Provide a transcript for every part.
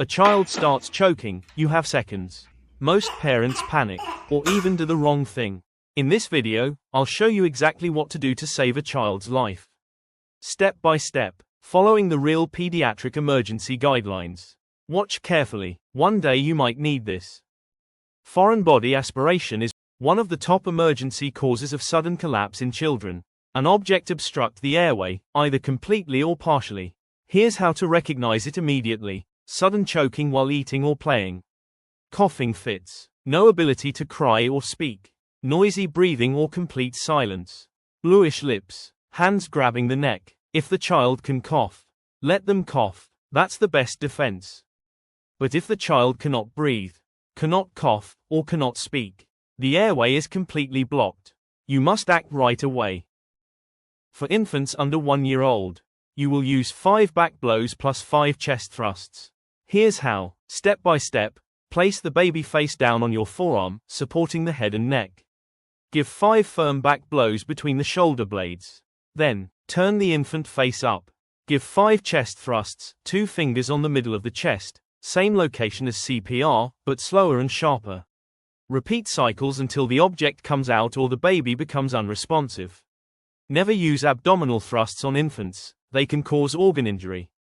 A child starts choking, you have seconds. Most parents panic, or even do the wrong thing. In this video, I'll show you exactly what to do to save a child's life. Step by step, following the real pediatric emergency guidelines. Watch carefully, one day you might need this. Foreign body aspiration is one of the top emergency causes of sudden collapse in children. An object obstructs the airway, either completely or partially. Here's how to recognize it immediately. Sudden choking while eating or playing. Coughing fits. No ability to cry or speak. Noisy breathing or complete silence. Bluish lips. Hands grabbing the neck. If the child can cough, let them cough. That's the best defense. But if the child cannot breathe, cannot cough, or cannot speak, the airway is completely blocked, you must act right away. For infants under 1 year old, you will use 5 back blows plus 5 chest thrusts. Here's how. Step by step, place the baby face down on your forearm, supporting the head and neck. Give 5 firm back blows between the shoulder blades. Then, turn the infant face up. Give 5 chest thrusts, 2 fingers on the middle of the chest, same location as CPR, but slower and sharper. Repeat cycles until the object comes out or the baby becomes unresponsive. Never use abdominal thrusts on infants, they can cause organ injury.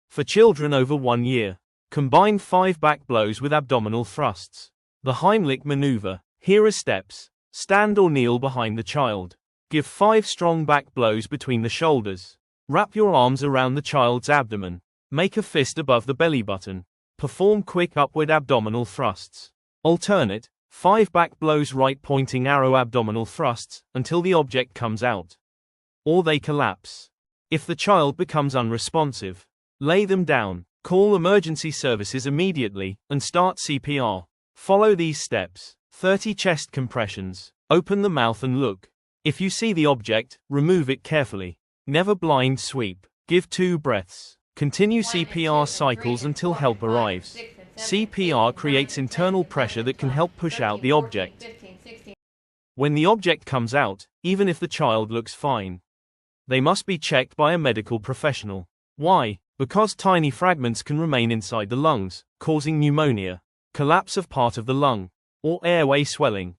For children over 1 year, combine 5 back blows with abdominal thrusts. The Heimlich maneuver. Here are steps. Stand or kneel behind the child. Give 5 strong back blows between the shoulders. Wrap your arms around the child's abdomen. Make a fist above the belly button. Perform quick upward abdominal thrusts. Alternate, 5 back blows right pointing arrow abdominal thrusts, until the object comes out. Or they collapse. If the child becomes unresponsive, lay them down, call emergency services immediately, and start CPR. Follow these steps. 30 chest compressions. Open the mouth and look. If you see the object, remove it carefully. Never blind sweep. Give 2 breaths. Continue CPR cycles until help arrives. CPR creates internal pressure that can help push out the object. When the object comes out, even if the child looks fine, they must be checked by a medical professional. Why? Because tiny fragments can remain inside the lungs, causing pneumonia, collapse of part of the lung, or airway swelling.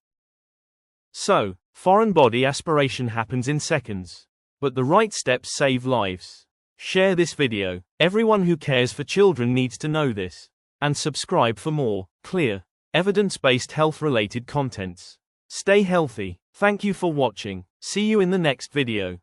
So, foreign body aspiration happens in seconds. But the right steps save lives. Share this video. Everyone who cares for children needs to know this. And subscribe for more clear, evidence-based health-related contents. Stay healthy. Thank you for watching. See you in the next video.